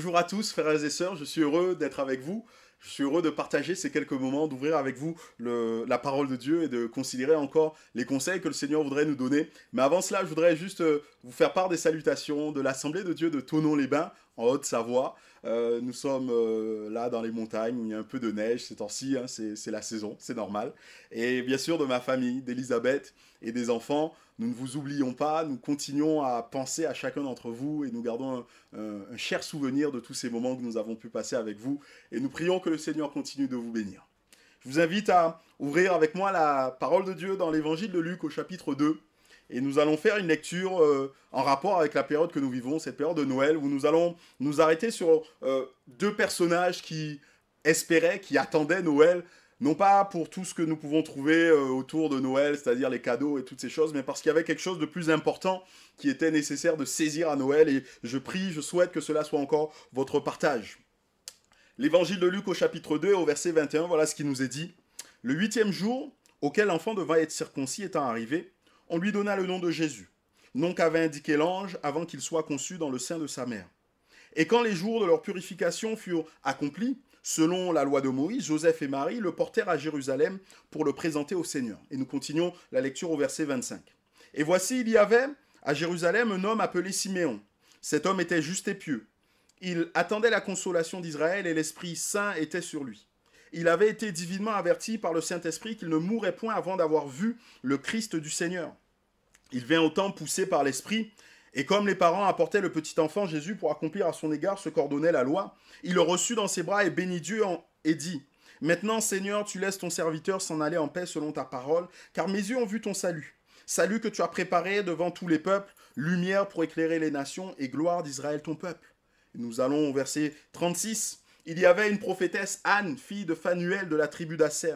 Bonjour à tous, frères et sœurs, je suis heureux d'être avec vous. Je suis heureux de partager ces quelques moments, d'ouvrir avec vous la parole de Dieu et de considérer encore les conseils que le Seigneur voudrait nous donner. Mais avant cela, je voudrais juste vous faire part des salutations de l'Assemblée de Dieu de Thonon-les-Bains, en Haute-Savoie. Nous sommes là dans les montagnes où il y a un peu de neige ces temps-ci, hein, c'est la saison, c'est normal. Et bien sûr de ma famille, d'Elisabeth et des enfants. Nous ne vous oublions pas, nous continuons à penser à chacun d'entre vous et nous gardons un cher souvenir de tous ces moments que nous avons pu passer avec vous. Et nous prions que le Seigneur continue de vous bénir. Je vous invite à ouvrir avec moi la parole de Dieu dans l'évangile de Luc au chapitre 2. Et nous allons faire une lecture en rapport avec la période que nous vivons, cette période de Noël, où nous allons nous arrêter sur deux personnages qui espéraient, qui attendaient Noël, non pas pour tout ce que nous pouvons trouver autour de Noël, c'est-à-dire les cadeaux et toutes ces choses, mais parce qu'il y avait quelque chose de plus important qui était nécessaire de saisir à Noël. Et je prie, je souhaite que cela soit encore votre partage. L'évangile de Luc au chapitre 2, au verset 21, voilà ce qui nous est dit. Le 8e jour, auquel l'enfant devait être circoncis étant arrivé, on lui donna le nom de Jésus, nom qu'avait indiqué l'ange avant qu'il soit conçu dans le sein de sa mère. Et quand les jours de leur purification furent accomplis, selon la loi de Moïse, Joseph et Marie le portèrent à Jérusalem pour le présenter au Seigneur. Et nous continuons la lecture au verset 25. Et voici, il y avait à Jérusalem un homme appelé Siméon. Cet homme était juste et pieux. Il attendait la consolation d'Israël et l'Esprit Saint était sur lui. Il avait été divinement averti par le Saint-Esprit qu'il ne mourrait point avant d'avoir vu le Christ du Seigneur. Il vint au temple poussé par l'Esprit, et comme les parents apportaient le petit enfant Jésus pour accomplir à son égard ce qu'ordonnait la loi, il le reçut dans ses bras et bénit Dieu et dit « Maintenant, Seigneur, tu laisses ton serviteur s'en aller en paix selon ta parole, car mes yeux ont vu ton salut. Salut que tu as préparé devant tous les peuples, lumière pour éclairer les nations et gloire d'Israël ton peuple. » Nous allons au verset 36. Il y avait une prophétesse Anne, fille de Phanuel de la tribu d'Asser.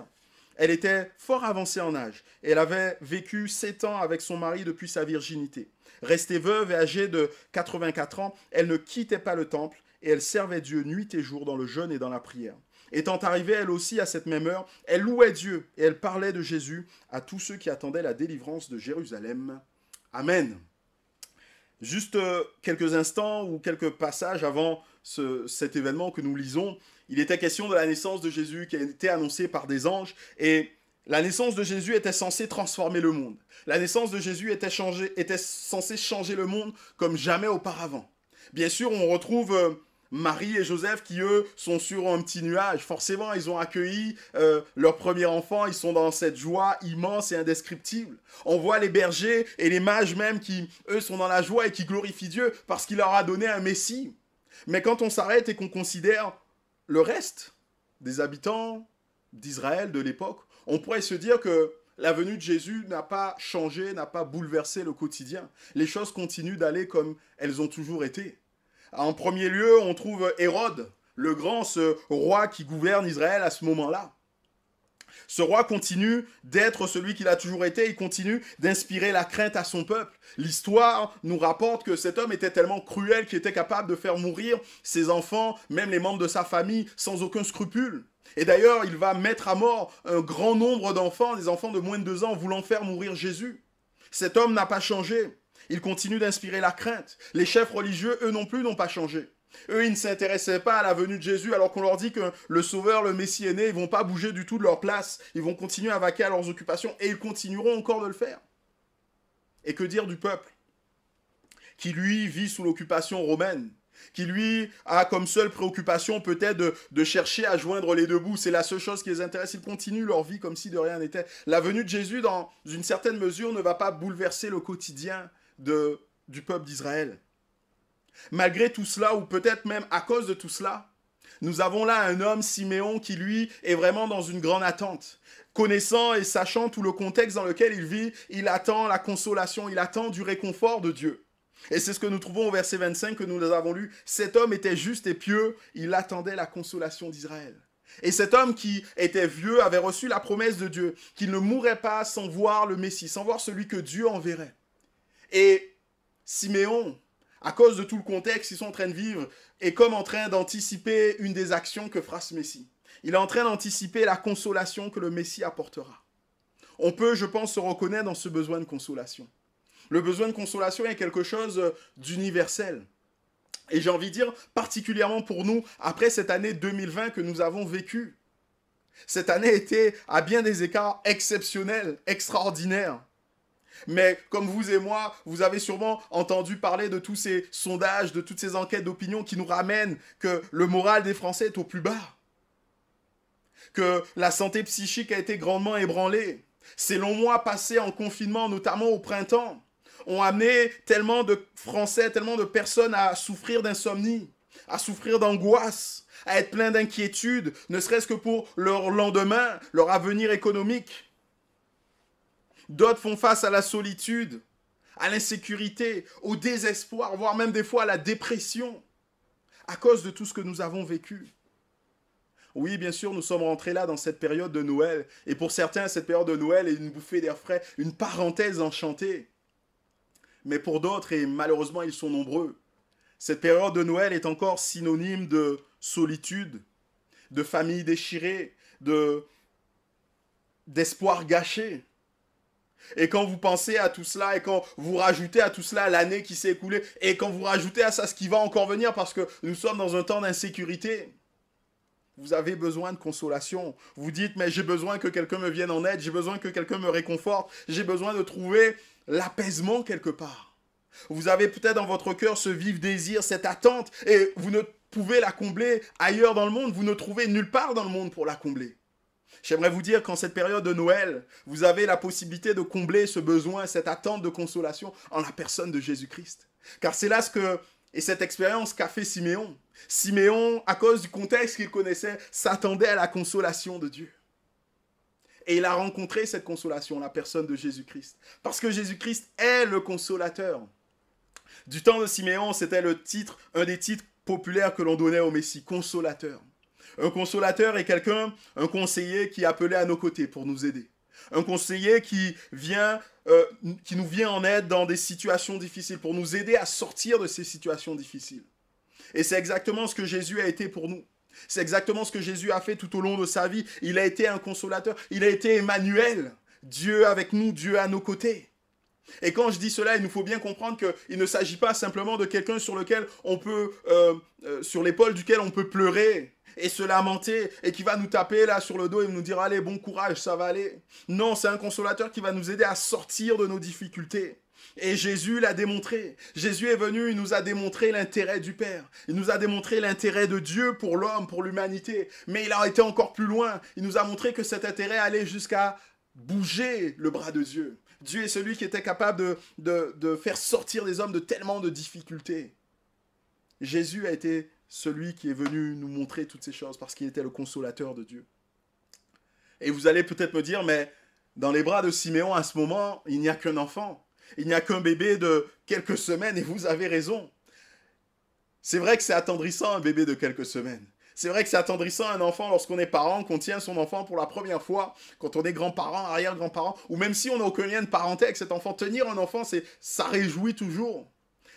Elle était fort avancée en âge, et elle avait vécu 7 ans avec son mari depuis sa virginité. Restée veuve et âgée de 84 ans, elle ne quittait pas le temple, et elle servait Dieu nuit et jour dans le jeûne et dans la prière. Étant arrivée elle aussi à cette même heure, elle louait Dieu, et elle parlait de Jésus à tous ceux qui attendaient la délivrance de Jérusalem. Amen. Juste quelques instants ou quelques passages avant cet événement que nous lisons, il était question de la naissance de Jésus qui a été annoncée par des anges. Et la naissance de Jésus était censée transformer le monde. La naissance de Jésus était censée changer le monde comme jamais auparavant. Bien sûr, on retrouve Marie et Joseph qui, eux, sont sur un petit nuage. Forcément, ils ont accueilli leur premier enfant. Ils sont dans cette joie immense et indescriptible. On voit les bergers et les mages même qui, eux, sont dans la joie et qui glorifient Dieu parce qu'il leur a donné un Messie. Mais quand on s'arrête et qu'on considère le reste des habitants d'Israël de l'époque, on pourrait se dire que la venue de Jésus n'a pas changé, n'a pas bouleversé le quotidien. Les choses continuent d'aller comme elles ont toujours été. En premier lieu, on trouve Hérode, le grand, ce roi qui gouverne Israël à ce moment-là. Ce roi continue d'être celui qu'il a toujours été, il continue d'inspirer la crainte à son peuple. L'histoire nous rapporte que cet homme était tellement cruel qu'il était capable de faire mourir ses enfants, même les membres de sa famille, sans aucun scrupule. Et d'ailleurs, il va mettre à mort un grand nombre d'enfants, des enfants de moins de 2 ans, voulant faire mourir Jésus. Cet homme n'a pas changé. Il continue d'inspirer la crainte. Les chefs religieux, eux non plus, n'ont pas changé. Eux, ils ne s'intéressaient pas à la venue de Jésus, alors qu'on leur dit que le Sauveur, le Messie est né, ils ne vont pas bouger du tout de leur place. Ils vont continuer à vaquer à leurs occupations, et ils continueront encore de le faire. Et que dire du peuple qui, lui, vit sous l'occupation romaine, qui, lui, a comme seule préoccupation peut-être de chercher à joindre les deux bouts. C'est la seule chose qui les intéresse. Ils continuent leur vie comme si de rien n'était. La venue de Jésus, dans une certaine mesure, ne va pas bouleverser le quotidien du peuple d'Israël. Malgré tout cela, ou peut-être même à cause de tout cela, nous avons là un homme, Siméon, qui lui est vraiment dans une grande attente. Connaissant et sachant tout le contexte dans lequel il vit, il attend la consolation, il attend du réconfort de Dieu. Et c'est ce que nous trouvons au verset 25 que nous avons lu. Cet homme était juste et pieux, il attendait la consolation d'Israël. Et cet homme qui était vieux avait reçu la promesse de Dieu, qu'il ne mourrait pas sans voir le Messie, sans voir celui que Dieu enverrait. Et Siméon, à cause de tout le contexte qu'ils sont en train de vivre, est comme en train d'anticiper une des actions que fera ce Messie. Il est en train d'anticiper la consolation que le Messie apportera. On peut, je pense, se reconnaître dans ce besoin de consolation. Le besoin de consolation est quelque chose d'universel. Et j'ai envie de dire, particulièrement pour nous, après cette année 2020 que nous avons vécue. Cette année était, à bien des écarts, exceptionnelle, extraordinaire. Mais comme vous et moi, vous avez sûrement entendu parler de tous ces sondages, de toutes ces enquêtes d'opinion qui nous ramènent que le moral des Français est au plus bas. Que la santé psychique a été grandement ébranlée. Ces longs mois passés en confinement, notamment au printemps, ont amené tellement de Français, tellement de personnes à souffrir d'insomnie, à souffrir d'angoisse, à être plein d'inquiétudes, ne serait-ce que pour leur lendemain, leur avenir économique. D'autres font face à la solitude, à l'insécurité, au désespoir, voire même des fois à la dépression, à cause de tout ce que nous avons vécu. Oui, bien sûr, nous sommes rentrés là dans cette période de Noël. Et pour certains, cette période de Noël est une bouffée d'air frais, une parenthèse enchantée. Mais pour d'autres, et malheureusement ils sont nombreux, cette période de Noël est encore synonyme de solitude, de famille déchirée, d'espoir gâché. Et quand vous pensez à tout cela, et quand vous rajoutez à tout cela l'année qui s'est écoulée, et quand vous rajoutez à ça ce qui va encore venir, parce que nous sommes dans un temps d'insécurité, vous avez besoin de consolation. Vous dites, mais j'ai besoin que quelqu'un me vienne en aide, j'ai besoin que quelqu'un me réconforte, j'ai besoin de trouver l'apaisement quelque part. Vous avez peut-être dans votre cœur ce vif désir, cette attente, et vous ne pouvez la combler ailleurs dans le monde, vous ne trouvez nulle part dans le monde pour la combler. J'aimerais vous dire qu'en cette période de Noël, vous avez la possibilité de combler ce besoin, cette attente de consolation en la personne de Jésus-Christ. Car c'est là et cette expérience qu'a fait Siméon. Siméon, à cause du contexte qu'il connaissait, s'attendait à la consolation de Dieu. Et il a rencontré cette consolation, la personne de Jésus-Christ. Parce que Jésus-Christ est le consolateur. Du temps de Siméon, c'était un des titres populaires que l'on donnait au Messie, consolateur. Un consolateur est quelqu'un, un conseiller qui est appelé à nos côtés pour nous aider. Un conseiller qui nous vient en aide dans des situations difficiles, pour nous aider à sortir de ces situations difficiles. Et c'est exactement ce que Jésus a été pour nous. C'est exactement ce que Jésus a fait tout au long de sa vie. Il a été un consolateur, il a été Emmanuel, Dieu avec nous, Dieu à nos côtés. Et quand je dis cela, il nous faut bien comprendre qu'il ne s'agit pas simplement de quelqu'un sur l'épaule duquel on peut pleurer et se lamenter, et qui va nous taper là sur le dos et nous dire « Allez, bon courage, ça va aller ». Non, c'est un consolateur qui va nous aider à sortir de nos difficultés. Et Jésus l'a démontré. Jésus est venu, il nous a démontré l'intérêt du Père. Il nous a démontré l'intérêt de Dieu pour l'homme, pour l'humanité. Mais il a été encore plus loin. Il nous a montré que cet intérêt allait jusqu'à bouger le bras de Dieu. Dieu est celui qui était capable de faire sortir des hommes de tellement de difficultés. Jésus a été celui qui est venu nous montrer toutes ces choses parce qu'il était le consolateur de Dieu. Et vous allez peut-être me dire, mais dans les bras de Siméon, à ce moment, il n'y a qu'un enfant. Il n'y a qu'un bébé de quelques semaines, et vous avez raison. C'est vrai que c'est attendrissant un bébé de quelques semaines. C'est vrai que c'est attendrissant un enfant lorsqu'on est parent, qu'on tient son enfant pour la première fois, quand on est grand-parent, arrière-grand-parent, ou même si on n'a aucun lien de parenté avec cet enfant. Tenir un enfant, ça réjouit toujours.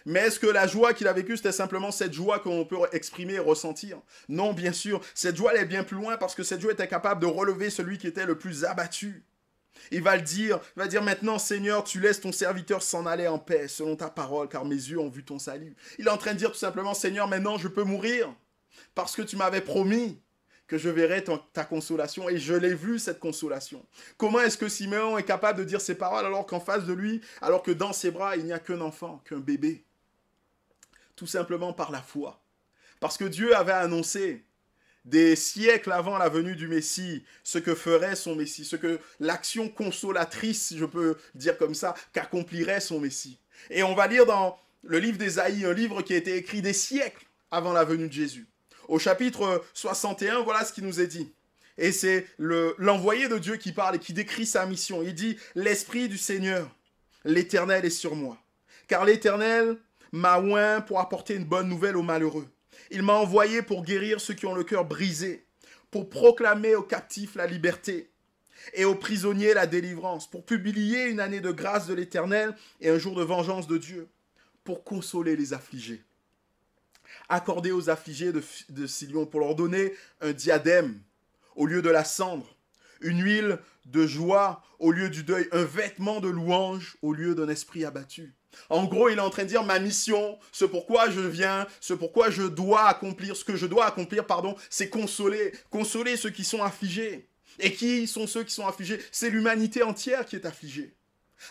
Mais est-ce que la joie qu'il a vécue, c'était simplement cette joie qu'on peut exprimer et ressentir? Non, bien sûr. Cette joie, elle est bien plus loin parce que cette joie était capable de relever celui qui était le plus abattu. Il va dire maintenant, Seigneur, tu laisses ton serviteur s'en aller en paix, selon ta parole, car mes yeux ont vu ton salut. Il est en train de dire tout simplement, Seigneur, maintenant je peux mourir, parce que tu m'avais promis que je verrais ta consolation, et je l'ai vu, cette consolation. Comment est-ce que Siméon est capable de dire ces paroles, alors qu'en face de lui, alors que dans ses bras, il n'y a qu'un enfant, qu'un bébé? Tout simplement par la foi. Parce que Dieu avait annoncé des siècles avant la venue du Messie, ce que ferait son Messie, ce que l'action consolatrice, si je peux dire comme ça, qu'accomplirait son Messie. Et on va lire dans le livre d'Ésaïe, un livre qui a été écrit des siècles avant la venue de Jésus. Au chapitre 61, voilà ce qui nous est dit. Et c'est l'envoyé de Dieu qui parle et qui décrit sa mission. Il dit « L'Esprit du Seigneur, l'Éternel est sur moi, car l'Éternel m'a oint pour apporter une bonne nouvelle aux malheureux. Il m'a envoyé pour guérir ceux qui ont le cœur brisé, pour proclamer aux captifs la liberté et aux prisonniers la délivrance, pour publier une année de grâce de l'Éternel et un jour de vengeance de Dieu, pour consoler les affligés. Accorder aux affligés de Sion, pour leur donner un diadème au lieu de la cendre, une huile de joie au lieu du deuil, un vêtement de louange au lieu d'un esprit abattu. » En gros, il est en train de dire ma mission, ce pourquoi je viens, ce pourquoi je dois accomplir, ce que je dois accomplir, pardon, c'est consoler. Consoler ceux qui sont affligés. Et qui sont ceux qui sont affligés? C'est l'humanité entière qui est affligée.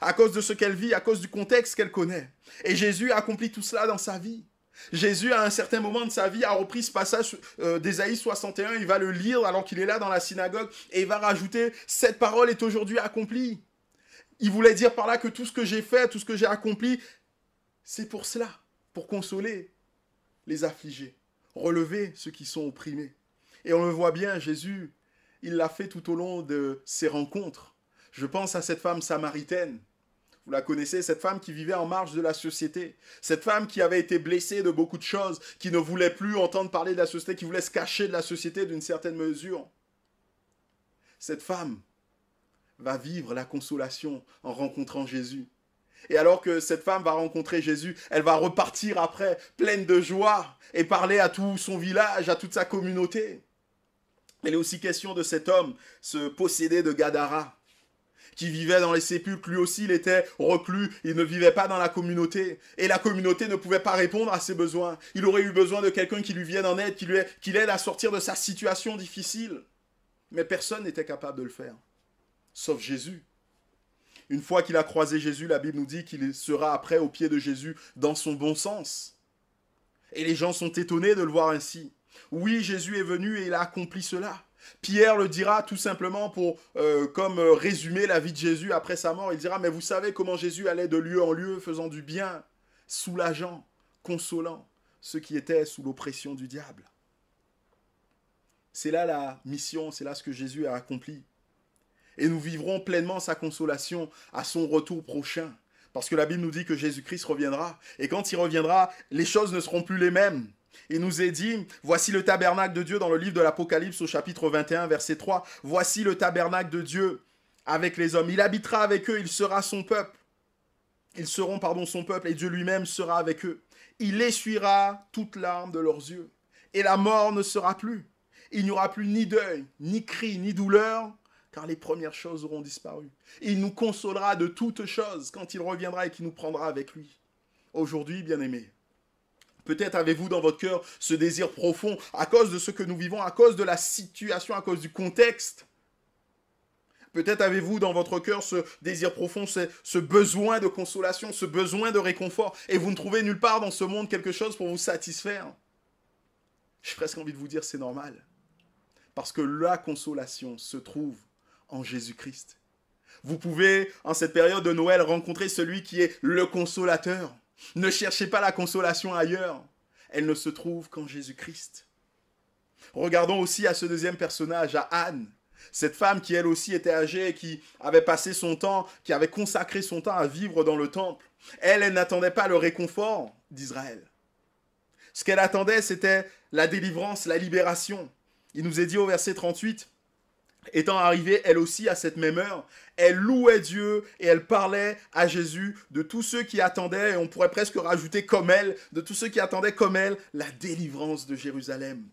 À cause de ce qu'elle vit, à cause du contexte qu'elle connaît. Et Jésus a accompli tout cela dans sa vie. Jésus, à un certain moment de sa vie, a repris ce passage d'Ésaïe 61, il va le lire alors qu'il est là dans la synagogue, et il va rajouter « Cette parole est aujourd'hui accomplie ». Il voulait dire par là que tout ce que j'ai fait, tout ce que j'ai accompli, c'est pour cela, pour consoler les affligés, relever ceux qui sont opprimés. Et on le voit bien, Jésus, il l'a fait tout au long de ses rencontres. Je pense à cette femme samaritaine. Vous la connaissez, cette femme qui vivait en marge de la société. Cette femme qui avait été blessée de beaucoup de choses, qui ne voulait plus entendre parler de la société, qui voulait se cacher de la société d'une certaine mesure. Cette femme va vivre la consolation en rencontrant Jésus. Et alors que cette femme va rencontrer Jésus, elle va repartir après, pleine de joie, et parler à tout son village, à toute sa communauté. Il est aussi question de cet homme, ce possédé de Gadara, qui vivait dans les sépulcres. Lui aussi, il était reclus, il ne vivait pas dans la communauté. Et la communauté ne pouvait pas répondre à ses besoins. Il aurait eu besoin de quelqu'un qui lui vienne en aide, qui l'aide à sortir de sa situation difficile. Mais personne n'était capable de le faire, sauf Jésus. Une fois qu'il a croisé Jésus, la Bible nous dit qu'il sera après au pied de Jésus dans son bon sens. Et les gens sont étonnés de le voir ainsi. Oui, Jésus est venu et il a accompli cela. Pierre le dira tout simplement pour comme résumer la vie de Jésus après sa mort. Il dira, mais vous savez comment Jésus allait de lieu en lieu, faisant du bien, soulageant, consolant ceux qui étaient sous l'oppression du diable. C'est là la mission, c'est là ce que Jésus a accompli. Et nous vivrons pleinement sa consolation à son retour prochain. Parce que la Bible nous dit que Jésus-Christ reviendra. Et quand il reviendra, les choses ne seront plus les mêmes. Il nous est dit, voici le tabernacle de Dieu dans le livre de l'Apocalypse au chapitre 21, verset 3. Voici le tabernacle de Dieu avec les hommes. Il habitera avec eux, il sera son peuple. Ils seront, son peuple, et Dieu lui-même sera avec eux. Il essuiera toute larme de leurs yeux. Et la mort ne sera plus. Il n'y aura plus ni deuil, ni cri, ni douleur, car les premières choses auront disparu. Il nous consolera de toutes choses quand il reviendra et qu'il nous prendra avec lui. Aujourd'hui, bien-aimés, peut-être avez-vous dans votre cœur ce désir profond à cause de ce que nous vivons, à cause de la situation, à cause du contexte. Peut-être avez-vous dans votre cœur ce désir profond, ce besoin de consolation, ce besoin de réconfort, et vous ne trouvez nulle part dans ce monde quelque chose pour vous satisfaire. J'ai presque envie de vous dire c'est normal. Parce que la consolation se trouve en Jésus-Christ. Vous pouvez, en cette période de Noël, rencontrer celui qui est le consolateur. Ne cherchez pas la consolation ailleurs. Elle ne se trouve qu'en Jésus-Christ. Regardons aussi à ce deuxième personnage, à Anne. Cette femme qui elle aussi était âgée, qui avait passé son temps, qui avait consacré son temps à vivre dans le temple. Elle n'attendait pas le réconfort d'Israël. Ce qu'elle attendait, c'était la délivrance, la libération. Il nous est dit au verset 38, étant arrivée elle aussi à cette même heure, elle louait Dieu et elle parlait à Jésus de tous ceux qui attendaient, et on pourrait presque rajouter comme elle, de tous ceux qui attendaient comme elle, la délivrance de Jérusalem.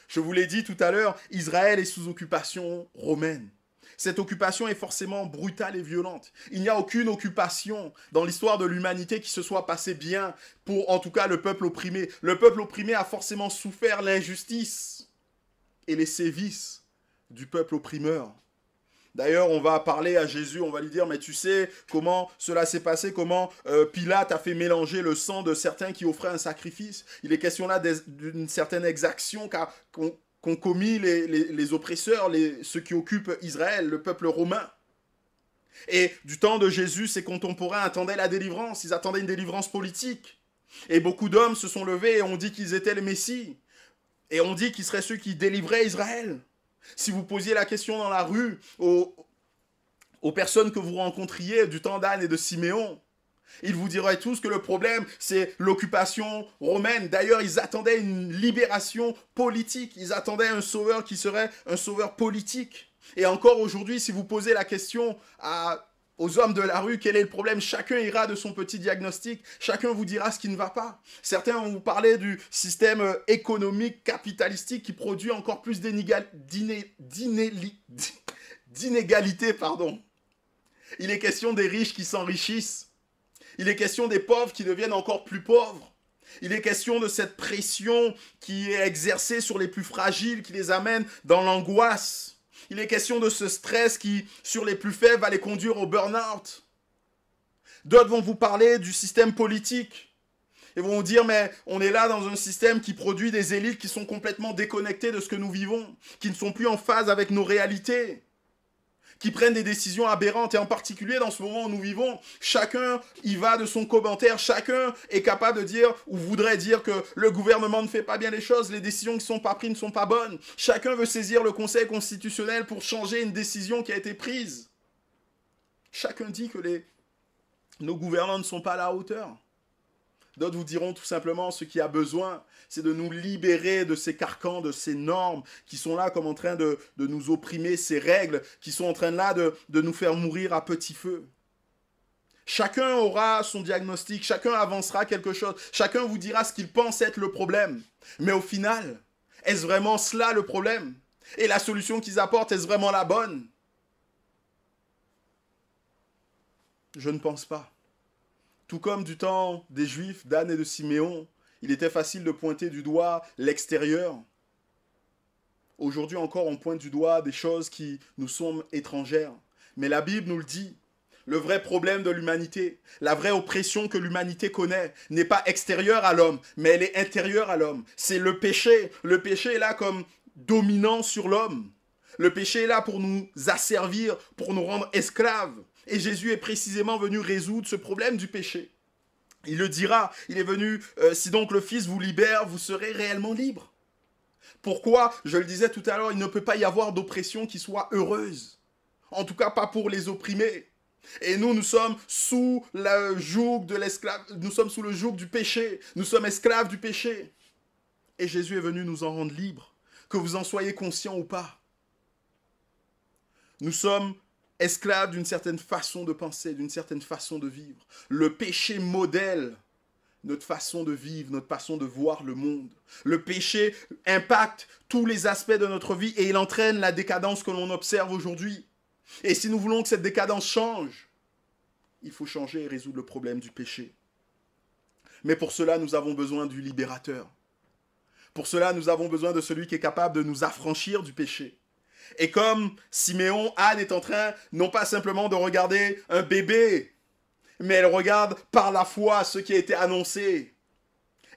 Je vous l'ai dit tout à l'heure, Israël est sous occupation romaine. Cette occupation est forcément brutale et violente. Il n'y a aucune occupation dans l'histoire de l'humanité qui se soit passée bien pour, en tout cas, le peuple opprimé. Le peuple opprimé a forcément souffert l'injustice et les sévices du peuple opprimeur. D'ailleurs, on va parler à Jésus, on va lui dire, mais tu sais comment cela s'est passé, comment Pilate a fait mélanger le sang de certains qui offraient un sacrifice. Il est question là d'une certaine exaction qu'ont commis les oppresseurs, ceux qui occupent Israël, le peuple romain. Et du temps de Jésus, ses contemporains attendaient la délivrance, ils attendaient une délivrance politique. Et beaucoup d'hommes se sont levés et ont dit qu'ils étaient le Messie. Et on dit qu'ils seraient ceux qui délivraient Israël. Si vous posiez la question dans la rue aux personnes que vous rencontriez du temps d'Anne et de Siméon, ils vous diraient tous que le problème, c'est l'occupation romaine. D'ailleurs, ils attendaient une libération politique. Ils attendaient un sauveur qui serait un sauveur politique. Et encore aujourd'hui, si vous posez la question aux hommes de la rue, quel est le problème? Chacun ira de son petit diagnostic. Chacun vous dira ce qui ne va pas. Certains vont vous parler du système économique capitalistique qui produit encore plus d'inégalités. Il est question des riches qui s'enrichissent. Il est question des pauvres qui deviennent encore plus pauvres. Il est question de cette pression qui est exercée sur les plus fragiles, qui les amène dans l'angoisse. Il est question de ce stress qui, sur les plus faibles, va les conduire au burn-out. D'autres vont vous parler du système politique. Ils vont vous dire, mais on est là dans un système qui produit des élites qui sont complètement déconnectées de ce que nous vivons, qui ne sont plus en phase avec nos réalités, qui prennent des décisions aberrantes. Et en particulier, dans ce moment où nous vivons, chacun y va de son commentaire, chacun est capable de dire ou voudrait dire que le gouvernement ne fait pas bien les choses, les décisions qui ne sont pas prises ne sont pas bonnes. Chacun veut saisir le Conseil constitutionnel pour changer une décision qui a été prise. Chacun dit que nos gouvernants ne sont pas à la hauteur. D'autres vous diront tout simplement, ce qui a besoin, c'est de nous libérer de ces carcans, de ces normes qui sont là comme en train de nous opprimer, ces règles qui sont en train là de nous faire mourir à petit feu. Chacun aura son diagnostic, chacun avancera quelque chose, chacun vous dira ce qu'il pense être le problème. Mais au final, est-ce vraiment cela le problème? Et la solution qu'ils apportent, est-ce vraiment la bonne? Je ne pense pas. Tout comme du temps des Juifs, d'Anne et de Siméon, il était facile de pointer du doigt l'extérieur. Aujourd'hui encore, on pointe du doigt des choses qui nous sont étrangères. Mais la Bible nous le dit, le vrai problème de l'humanité, la vraie oppression que l'humanité connaît, n'est pas extérieure à l'homme, mais elle est intérieure à l'homme. C'est le péché. Le péché est là comme dominant sur l'homme. Le péché est là pour nous asservir, pour nous rendre esclaves. Et Jésus est précisément venu résoudre ce problème du péché. Il le dira, il est venu, si donc le Fils vous libère, vous serez réellement libre. Pourquoi? Je le disais tout à l'heure, il ne peut pas y avoir d'oppression qui soit heureuse. En tout cas, pas pour les opprimés. Et nous sommes sous le joug de l'esclave, nous sommes sous le joug du péché. Nous sommes esclaves du péché. Et Jésus est venu nous en rendre libres, que vous en soyez conscients ou pas. Nous sommes esclaves d'une certaine façon de penser, d'une certaine façon de vivre. Le péché modèle notre façon de vivre, notre façon de voir le monde. Le péché impacte tous les aspects de notre vie et il entraîne la décadence que l'on observe aujourd'hui. Et si nous voulons que cette décadence change, il faut changer et résoudre le problème du péché. Mais pour cela, nous avons besoin du libérateur. Pour cela, nous avons besoin de celui qui est capable de nous affranchir du péché. Et comme Siméon, Anne est en train, non pas simplement de regarder un bébé, mais elle regarde par la foi ce qui a été annoncé.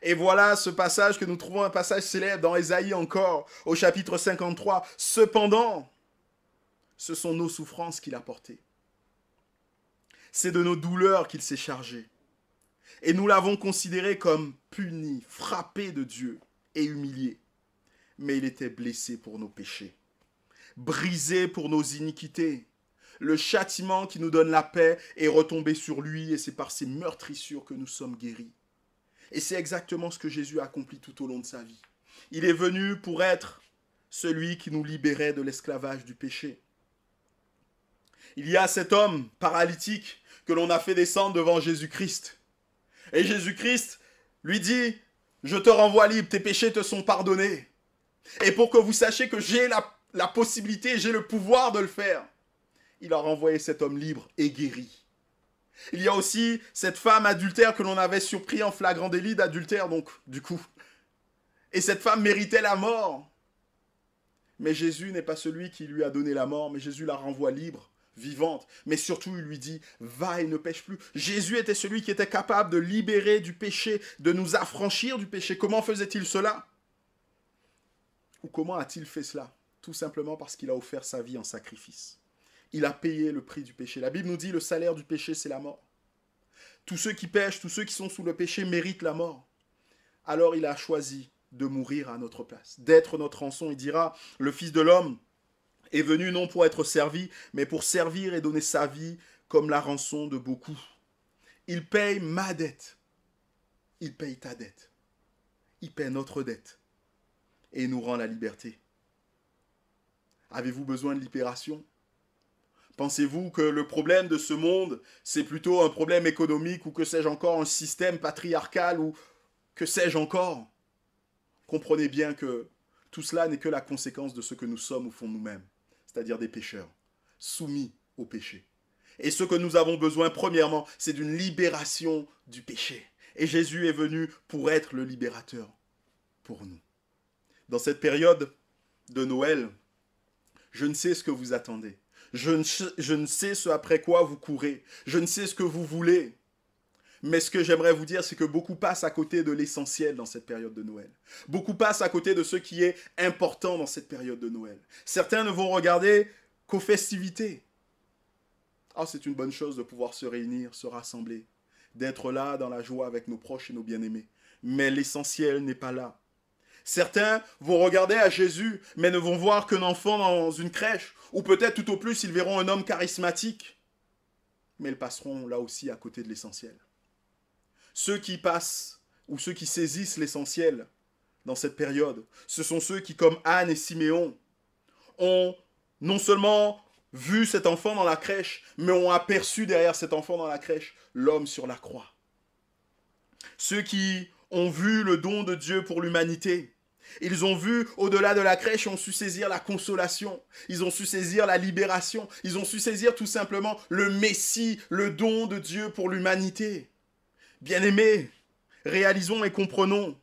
Et voilà ce passage que nous trouvons, un passage célèbre dans Ésaïe encore, au chapitre 53. Cependant, ce sont nos souffrances qu'il a portées. C'est de nos douleurs qu'il s'est chargé. Et nous l'avons considéré comme puni, frappé de Dieu et humilié. Mais il était blessé pour nos péchés, brisé pour nos iniquités. Le châtiment qui nous donne la paix est retombé sur lui et c'est par ses meurtrissures que nous sommes guéris. Et c'est exactement ce que Jésus a accompli tout au long de sa vie. Il est venu pour être celui qui nous libérait de l'esclavage du péché. Il y a cet homme paralytique que l'on a fait descendre devant Jésus-Christ. Et Jésus-Christ lui dit, je te renvoie libre, tes péchés te sont pardonnés. Et pour que vous sachiez que j'ai la possibilité, j'ai le pouvoir de le faire, il a renvoyé cet homme libre et guéri. Il y a aussi cette femme adultère que l'on avait surpris en flagrant délit d'adultère, donc, du coup. Et cette femme méritait la mort. Mais Jésus n'est pas celui qui lui a donné la mort, mais Jésus la renvoie libre, vivante. Mais surtout, il lui dit, va et ne pêche plus. Jésus était celui qui était capable de libérer du péché, de nous affranchir du péché. Comment faisait-il cela? Ou comment a-t-il fait cela? Tout simplement parce qu'il a offert sa vie en sacrifice. Il a payé le prix du péché. La Bible nous dit, le salaire du péché, c'est la mort. Tous ceux qui pêchent, tous ceux qui sont sous le péché méritent la mort. Alors il a choisi de mourir à notre place, d'être notre rançon. Il dira, le Fils de l'homme est venu non pour être servi, mais pour servir et donner sa vie comme la rançon de beaucoup. Il paye ma dette. Il paye ta dette. Il paye notre dette. Et il nous rend la liberté. Avez-vous besoin de libération? Pensez-vous que le problème de ce monde, c'est plutôt un problème économique ou que sais-je encore, un système patriarcal ou que sais-je encore? Comprenez bien que tout cela n'est que la conséquence de ce que nous sommes au fond de nous-mêmes, c'est-à-dire des pécheurs, soumis au péché. Et ce que nous avons besoin, premièrement, c'est d'une libération du péché. Et Jésus est venu pour être le libérateur pour nous. Dans cette période de Noël, je ne sais ce que vous attendez. Je ne sais ce après quoi vous courez. Je ne sais ce que vous voulez. Mais ce que j'aimerais vous dire, c'est que beaucoup passent à côté de l'essentiel dans cette période de Noël. Beaucoup passent à côté de ce qui est important dans cette période de Noël. Certains ne vont regarder qu'aux festivités. Ah, c'est une bonne chose de pouvoir se réunir, se rassembler, d'être là dans la joie avec nos proches et nos bien-aimés. Mais l'essentiel n'est pas là. Certains vont regarder à Jésus, mais ne vont voir qu'un enfant dans une crèche, ou peut-être tout au plus, ils verront un homme charismatique. Mais ils passeront là aussi à côté de l'essentiel. Ceux qui passent, ou ceux qui saisissent l'essentiel dans cette période, ce sont ceux qui, comme Anne et Siméon, ont non seulement vu cet enfant dans la crèche, mais ont aperçu derrière cet enfant dans la crèche l'homme sur la croix. Ceux qui ont vu le don de Dieu pour l'humanité. Ils ont vu au-delà de la crèche, ont su saisir la consolation, ils ont su saisir la libération, ils ont su saisir tout simplement le Messie, le don de Dieu pour l'humanité. Bien-aimés, réalisons et comprenons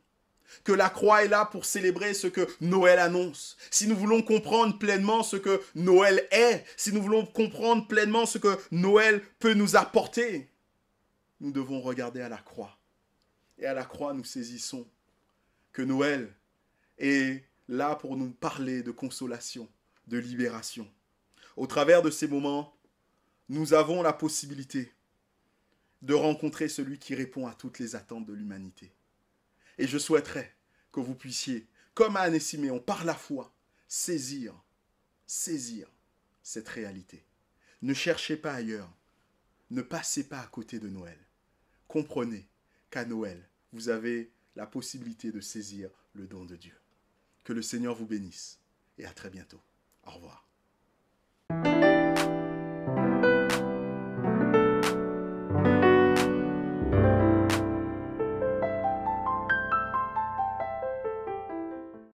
que la croix est là pour célébrer ce que Noël annonce. Si nous voulons comprendre pleinement ce que Noël est, si nous voulons comprendre pleinement ce que Noël peut nous apporter, nous devons regarder à la croix. Et à la croix, nous saisissons que Noël est là pour nous parler de consolation, de libération. Au travers de ces moments, nous avons la possibilité de rencontrer celui qui répond à toutes les attentes de l'humanité. Et je souhaiterais que vous puissiez, comme Anne et Siméon, par la foi, saisir cette réalité. Ne cherchez pas ailleurs. Ne passez pas à côté de Noël. Comprenez qu'à Noël, vous avez la possibilité de saisir le don de Dieu. Que le Seigneur vous bénisse et à très bientôt. Au revoir.